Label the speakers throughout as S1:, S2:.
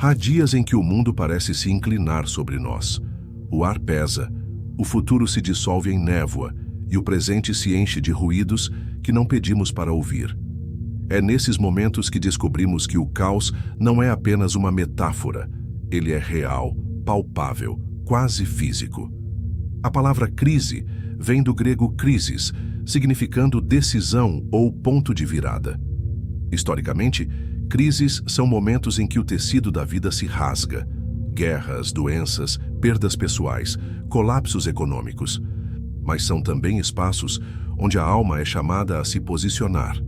S1: Há dias em que o mundo parece se inclinar sobre nós. O ar pesa, o futuro se dissolve em névoa e o presente se enche de ruídos que não pedimos para ouvir. É nesses momentos que descobrimos que o caos não é apenas uma metáfora, ele é real, palpável, quase físico. A palavra crise vem do grego crisis, significando decisão ou ponto de virada. Historicamente, crises são momentos em que o tecido da vida se rasga. Guerras, doenças, perdas pessoais, colapsos econômicos. Mas são também espaços onde a alma é chamada a se posicionar,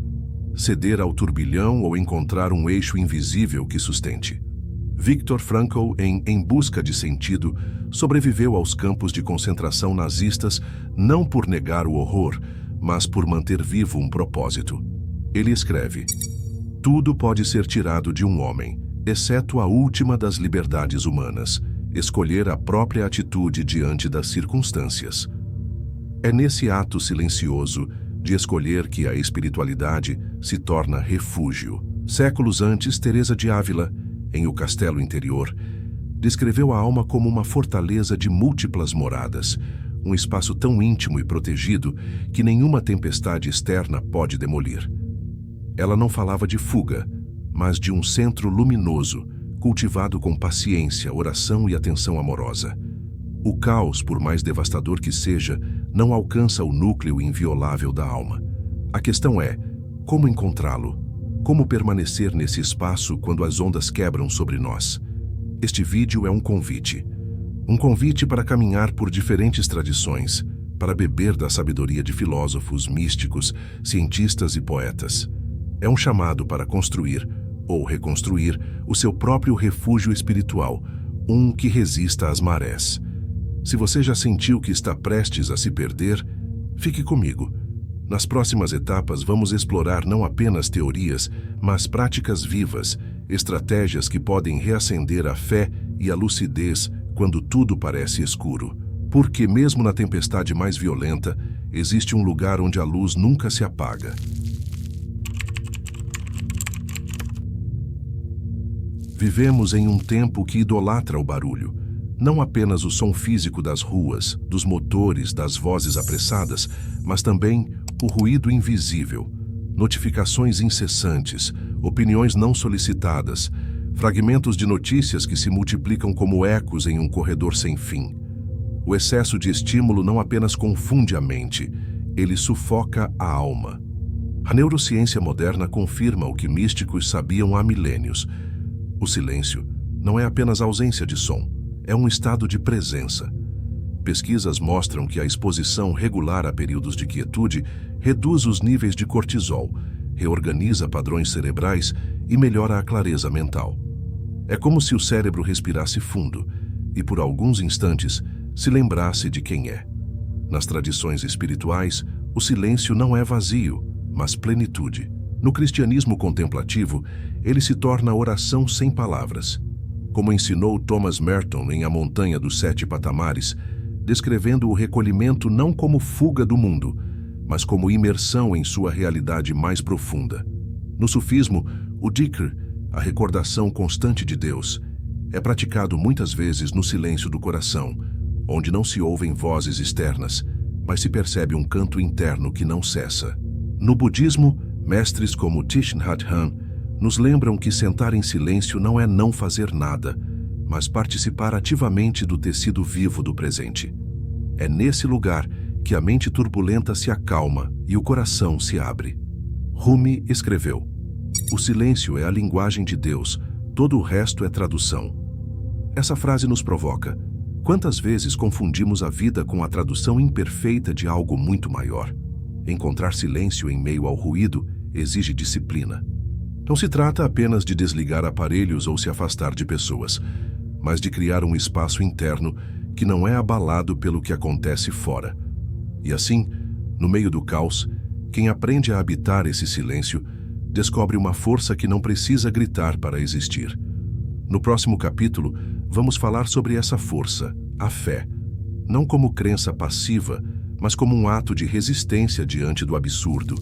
S1: ceder ao turbilhão ou encontrar um eixo invisível que sustente. Viktor Frankl, em Busca de Sentido, sobreviveu aos campos de concentração nazistas não por negar o horror, mas por manter vivo um propósito. Ele escreve: "Tudo pode ser tirado de um homem, exceto a última das liberdades humanas, escolher a própria atitude diante das circunstâncias." É nesse ato silencioso de escolher que a espiritualidade se torna refúgio. Séculos antes, Teresa de Ávila, em O Castelo Interior, descreveu a alma como uma fortaleza de múltiplas moradas, um espaço tão íntimo e protegido que nenhuma tempestade externa pode demolir. Ela não falava de fuga, mas de um centro luminoso, cultivado com paciência, oração e atenção amorosa. O caos, por mais devastador que seja, não alcança o núcleo inviolável da alma. A questão é, como encontrá-lo? Como permanecer nesse espaço quando as ondas quebram sobre nós? Este vídeo é um convite. Um convite para caminhar por diferentes tradições, para beber da sabedoria de filósofos, místicos, cientistas e poetas. É um chamado para construir, ou reconstruir, o seu próprio refúgio espiritual, um que resista às marés. Se você já sentiu que está prestes a se perder, fique comigo. Nas próximas etapas vamos explorar não apenas teorias, mas práticas vivas, estratégias que podem reacender a fé e a lucidez quando tudo parece escuro. Porque mesmo na tempestade mais violenta, existe um lugar onde a luz nunca se apaga. Vivemos em um tempo que idolatra o barulho. Não apenas o som físico das ruas, dos motores, das vozes apressadas, mas também o ruído invisível, notificações incessantes, opiniões não solicitadas, fragmentos de notícias que se multiplicam como ecos em um corredor sem fim. O excesso de estímulo não apenas confunde a mente, ele sufoca a alma. A neurociência moderna confirma o que místicos sabiam há milênios. O silêncio não é apenas ausência de som, é um estado de presença. Pesquisas mostram que a exposição regular a períodos de quietude reduz os níveis de cortisol, reorganiza padrões cerebrais e melhora a clareza mental. É como se o cérebro respirasse fundo e, por alguns instantes, se lembrasse de quem é. Nas tradições espirituais, o silêncio não é vazio, mas plenitude. No cristianismo contemplativo, ele se torna oração sem palavras. Como ensinou Thomas Merton em A Montanha dos Sete Patamares, descrevendo o recolhimento não como fuga do mundo, mas como imersão em sua realidade mais profunda. No sufismo, o dhikr, a recordação constante de Deus, é praticado muitas vezes no silêncio do coração, onde não se ouvem vozes externas, mas se percebe um canto interno que não cessa. No budismo, mestres como Thich Nhat Hanh nos lembram que sentar em silêncio não é não fazer nada, mas participar ativamente do tecido vivo do presente. É nesse lugar que a mente turbulenta se acalma e o coração se abre. Rumi escreveu: "O silêncio é a linguagem de Deus, todo o resto é tradução." Essa frase nos provoca. Quantas vezes confundimos a vida com a tradução imperfeita de algo muito maior? Encontrar silêncio em meio ao ruído exige disciplina. Não se trata apenas de desligar aparelhos ou se afastar de pessoas, mas de criar um espaço interno que não é abalado pelo que acontece fora. E assim, no meio do caos, quem aprende a habitar esse silêncio descobre uma força que não precisa gritar para existir. No próximo capítulo, vamos falar sobre essa força, a fé, não como crença passiva, mas como um ato de resistência diante do absurdo.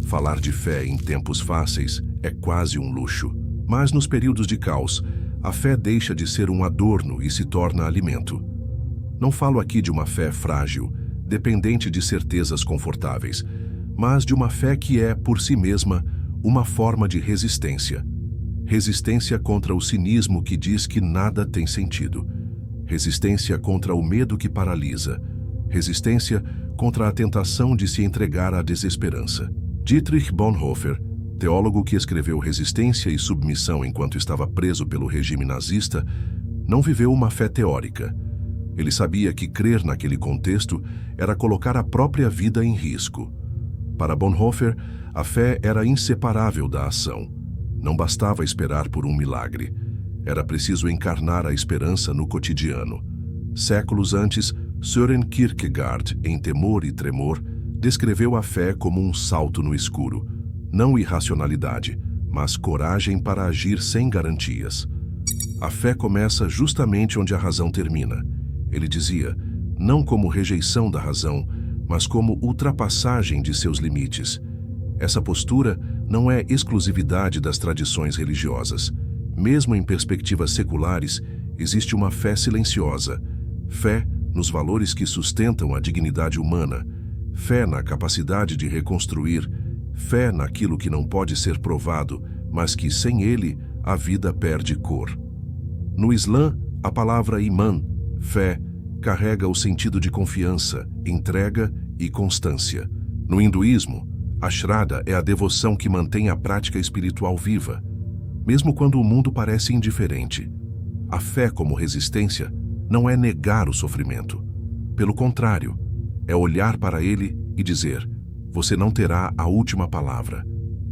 S1: Falar de fé em tempos fáceis é quase um luxo. Mas nos períodos de caos, a fé deixa de ser um adorno e se torna alimento. Não falo aqui de uma fé frágil, dependente de certezas confortáveis, mas de uma fé que é, por si mesma, uma forma de resistência. Resistência contra o cinismo que diz que nada tem sentido. Resistência contra o medo que paralisa. Resistência contra a tentação de se entregar à desesperança. Dietrich Bonhoeffer, teólogo que escreveu Resistência e Submissão enquanto estava preso pelo regime nazista, não viveu uma fé teórica. Ele sabia que crer naquele contexto era colocar a própria vida em risco. Para Bonhoeffer, a fé era inseparável da ação. Não bastava esperar por um milagre. Era preciso encarnar a esperança no cotidiano. Séculos antes, Søren Kierkegaard, em Temor e Tremor, descreveu a fé como um salto no escuro. Não irracionalidade, mas coragem para agir sem garantias. A fé começa justamente onde a razão termina. Ele dizia, não como rejeição da razão, mas como ultrapassagem de seus limites. Essa postura não é exclusividade das tradições religiosas. Mesmo em perspectivas seculares, existe uma fé silenciosa. Fé nos valores que sustentam a dignidade humana. Fé na capacidade de reconstruir. Fé naquilo que não pode ser provado, mas que, sem ele, a vida perde cor. No Islã, a palavra imã, fé, carrega o sentido de confiança, entrega e constância. No hinduísmo, a Shraddha é a devoção que mantém a prática espiritual viva, mesmo quando o mundo parece indiferente. A fé como resistência não é negar o sofrimento. Pelo contrário, é olhar para ele e dizer, você não terá a última palavra.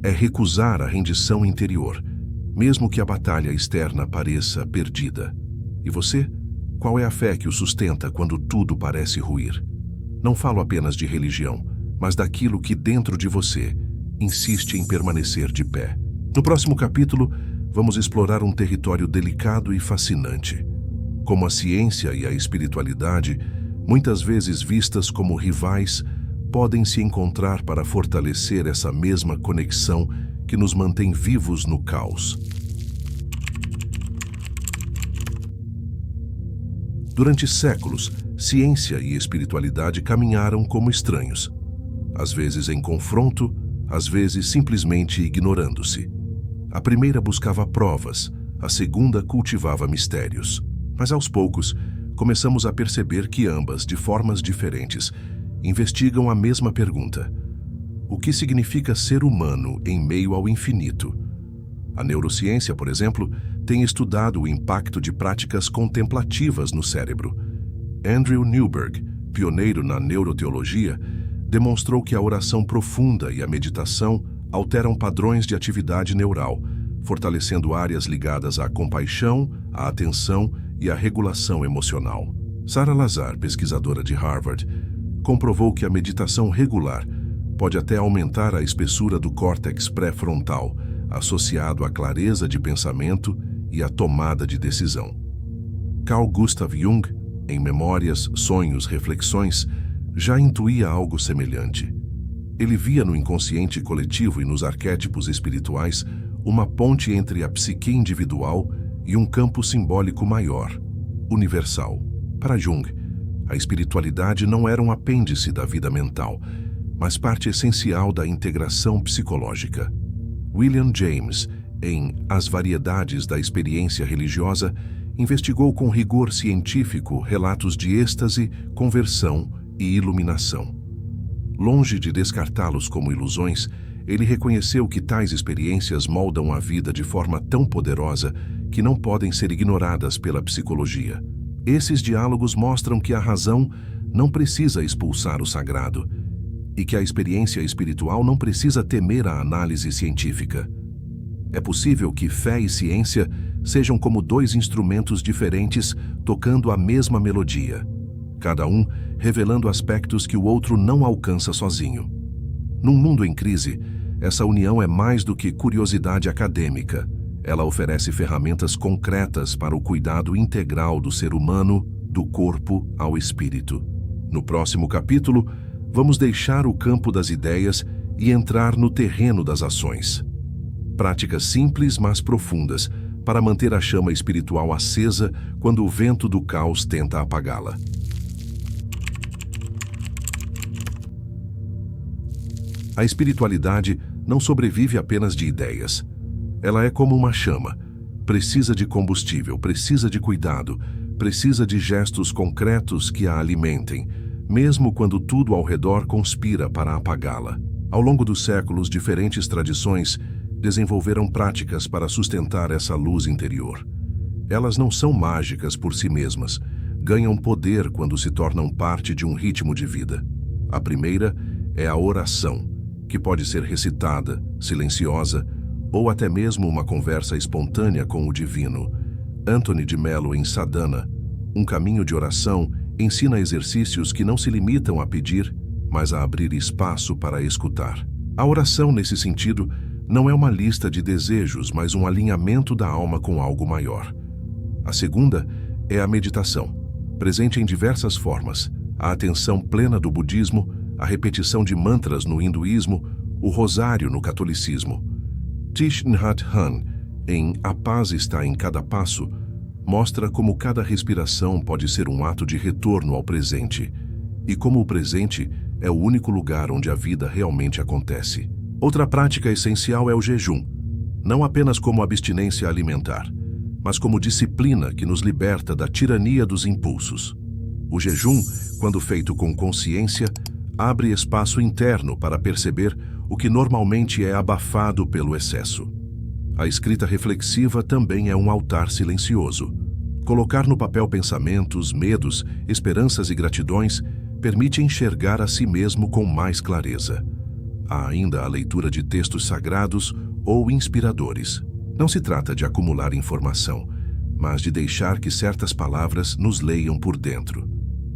S1: É recusar a rendição interior, mesmo que a batalha externa pareça perdida. E você? Qual é a fé que o sustenta quando tudo parece ruir? Não falo apenas de religião, mas daquilo que dentro de você insiste em permanecer de pé. No próximo capítulo, vamos explorar um território delicado e fascinante. Como a ciência e a espiritualidade, muitas vezes vistas como rivais, podem se encontrar para fortalecer essa mesma conexão que nos mantém vivos no caos. Durante séculos, ciência e espiritualidade caminharam como estranhos, às vezes em confronto, às vezes simplesmente ignorando-se. A primeira buscava provas, a segunda cultivava mistérios. Mas aos poucos, começamos a perceber que ambas, de formas diferentes, investigam a mesma pergunta. O que significa ser humano em meio ao infinito? A neurociência, por exemplo, tem estudado o impacto de práticas contemplativas no cérebro. Andrew Newberg, pioneiro na neuroteologia, demonstrou que a oração profunda e a meditação alteram padrões de atividade neural, fortalecendo áreas ligadas à compaixão, à atenção e à regulação emocional. Sarah Lazar, pesquisadora de Harvard, comprovou que a meditação regular pode até aumentar a espessura do córtex pré-frontal, associado à clareza de pensamento e à tomada de decisão. Carl Gustav Jung, em Memórias, Sonhos, Reflexões, já intuía algo semelhante. Ele via no inconsciente coletivo e nos arquétipos espirituais uma ponte entre a psique individual e um campo simbólico maior, universal. Para Jung, a espiritualidade não era um apêndice da vida mental, mas parte essencial da integração psicológica. William James, em As Variedades da Experiência Religiosa, investigou com rigor científico relatos de êxtase, conversão e iluminação. Longe de descartá-los como ilusões, ele reconheceu que tais experiências moldam a vida de forma tão poderosa que não podem ser ignoradas pela psicologia. Esses diálogos mostram que a razão não precisa expulsar o sagrado e que a experiência espiritual não precisa temer a análise científica. É possível que fé e ciência sejam como dois instrumentos diferentes tocando a mesma melodia, cada um revelando aspectos que o outro não alcança sozinho. Num mundo em crise, essa união é mais do que curiosidade acadêmica. Ela oferece ferramentas concretas para o cuidado integral do ser humano, do corpo ao espírito. No próximo capítulo, vamos deixar o campo das ideias e entrar no terreno das ações. Práticas simples, mas profundas, para manter a chama espiritual acesa quando o vento do caos tenta apagá-la. A espiritualidade não sobrevive apenas de ideias. Ela é como uma chama. Precisa de combustível, precisa de cuidado, precisa de gestos concretos que a alimentem, mesmo quando tudo ao redor conspira para apagá-la. Ao longo dos séculos, diferentes tradições desenvolveram práticas para sustentar essa luz interior. Elas não são mágicas por si mesmas, ganham poder quando se tornam parte de um ritmo de vida. A primeira é a oração, que pode ser recitada, silenciosa, ou até mesmo uma conversa espontânea com o divino. Anthony de Mello, em Sadhana, Um Caminho de Oração, ensina exercícios que não se limitam a pedir, mas a abrir espaço para escutar. A oração, nesse sentido, não é uma lista de desejos, mas um alinhamento da alma com algo maior. A segunda é a meditação, presente em diversas formas: a atenção plena do budismo, a repetição de mantras no hinduísmo, o rosário no catolicismo. Thich Nhat Hanh, em A Paz Está em Cada Passo, mostra como cada respiração pode ser um ato de retorno ao presente, e como o presente é o único lugar onde a vida realmente acontece. Outra prática essencial é o jejum, não apenas como abstinência alimentar, mas como disciplina que nos liberta da tirania dos impulsos. O jejum, quando feito com consciência, abre espaço interno para perceber o que normalmente é abafado pelo excesso. A escrita reflexiva também é um altar silencioso. Colocar no papel pensamentos, medos, esperanças e gratidões permite enxergar a si mesmo com mais clareza. Há ainda a leitura de textos sagrados ou inspiradores. Não se trata de acumular informação, mas de deixar que certas palavras nos leiam por dentro.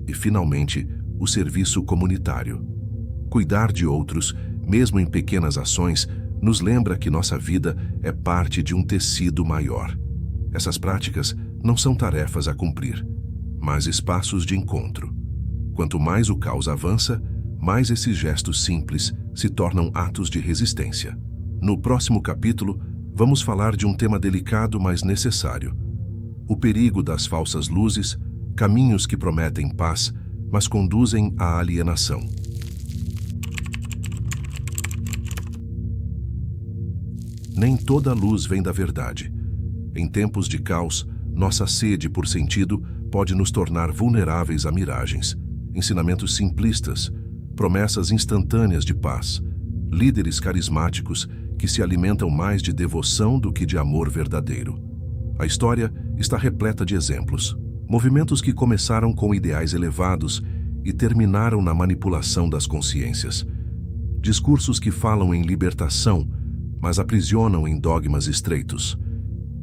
S1: E, finalmente, o serviço comunitário. Cuidar de outros, mesmo em pequenas ações, nos lembra que nossa vida é parte de um tecido maior. Essas práticas não são tarefas a cumprir, mas espaços de encontro. Quanto mais o caos avança, mais esses gestos simples se tornam atos de resistência. No próximo capítulo, vamos falar de um tema delicado, mas necessário: o perigo das falsas luzes, caminhos que prometem paz, mas conduzem à alienação. Nem toda luz vem da verdade. Em tempos de caos, nossa sede por sentido pode nos tornar vulneráveis a miragens, ensinamentos simplistas, promessas instantâneas de paz, líderes carismáticos que se alimentam mais de devoção do que de amor verdadeiro. A história está repleta de exemplos. Movimentos que começaram com ideais elevados e terminaram na manipulação das consciências. Discursos que falam em libertação, mas aprisionam em dogmas estreitos.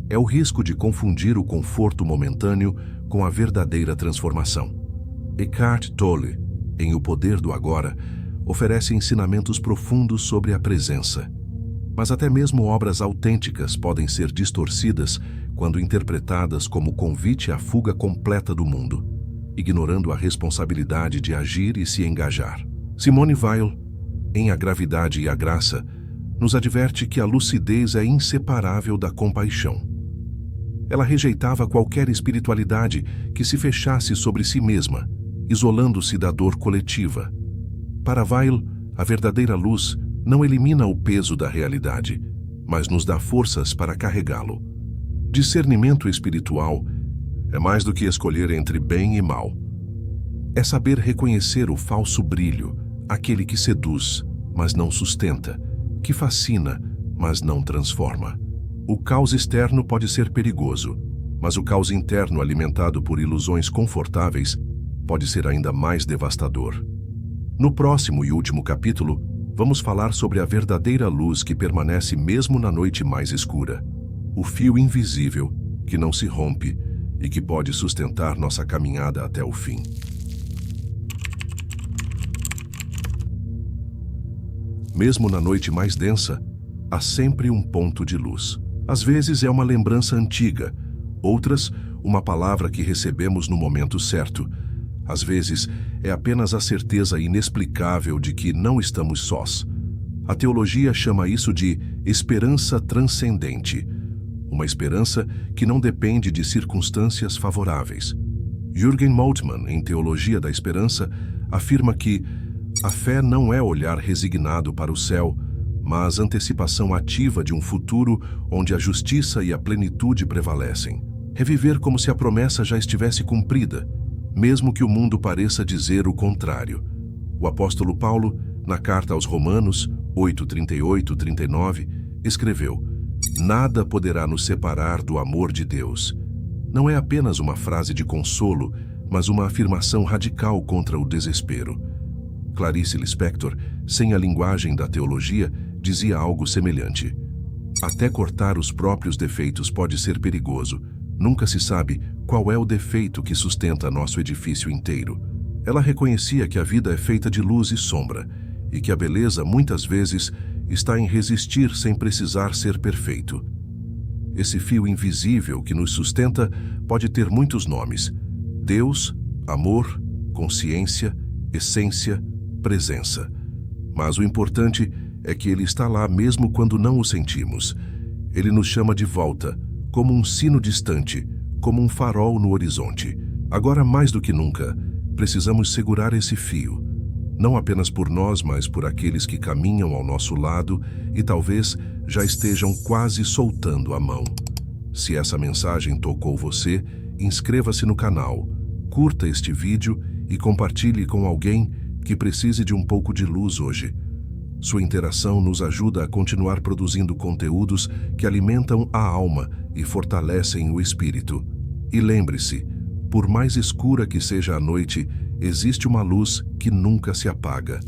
S1: É o risco de confundir o conforto momentâneo com a verdadeira transformação. Eckhart Tolle, em O Poder do Agora, oferece ensinamentos profundos sobre a presença. Mas até mesmo obras autênticas podem ser distorcidas quando interpretadas como convite à fuga completa do mundo, ignorando a responsabilidade de agir e se engajar. Simone Weil, em A Gravidade e a Graça, nos adverte que a lucidez é inseparável da compaixão. Ela rejeitava qualquer espiritualidade que se fechasse sobre si mesma, isolando-se da dor coletiva. Para Weil, a verdadeira luz não elimina o peso da realidade, mas nos dá forças para carregá-lo. Discernimento espiritual é mais do que escolher entre bem e mal. É saber reconhecer o falso brilho, aquele que seduz, mas não sustenta, que fascina, mas não transforma. O caos externo pode ser perigoso, mas o caos interno alimentado por ilusões confortáveis pode ser ainda mais devastador. No próximo e último capítulo, vamos falar sobre a verdadeira luz que permanece mesmo na noite mais escura. O fio invisível, que não se rompe e que pode sustentar nossa caminhada até o fim. Mesmo na noite mais densa, há sempre um ponto de luz. Às vezes é uma lembrança antiga, outras, uma palavra que recebemos no momento certo. Às vezes, é apenas a certeza inexplicável de que não estamos sós. A teologia chama isso de esperança transcendente, uma esperança que não depende de circunstâncias favoráveis. Jürgen Moltmann, em Teologia da Esperança, afirma que a fé não é olhar resignado para o céu, mas antecipação ativa de um futuro onde a justiça e a plenitude prevalecem. É viver como se a promessa já estivesse cumprida, mesmo que o mundo pareça dizer o contrário. O apóstolo Paulo, na carta aos Romanos 8:38-39, escreveu: "Nada poderá nos separar do amor de Deus." Não é apenas uma frase de consolo, mas uma afirmação radical contra o desespero. Clarice Lispector, sem a linguagem da teologia, dizia algo semelhante: "Até cortar os próprios defeitos pode ser perigoso. Nunca se sabe qual é o defeito que sustenta nosso edifício inteiro." Ela reconhecia que a vida é feita de luz e sombra, e que a beleza, muitas vezes, está em resistir sem precisar ser perfeito. Esse fio invisível que nos sustenta pode ter muitos nomes: Deus, amor, consciência, essência, presença. Mas o importante é que ele está lá mesmo quando não o sentimos. Ele nos chama de volta, como um sino distante, como um farol no horizonte. Agora, mais do que nunca, precisamos segurar esse fio, não apenas por nós, mas por aqueles que caminham ao nosso lado e talvez já estejam quase soltando a mão. Se essa mensagem tocou você, inscreva-se no canal, curta este vídeo e compartilhe com alguém que precise de um pouco de luz hoje. Sua interação nos ajuda a continuar produzindo conteúdos que alimentam a alma e fortalecem o espírito. E lembre-se, por mais escura que seja a noite, existe uma luz que nunca se apaga.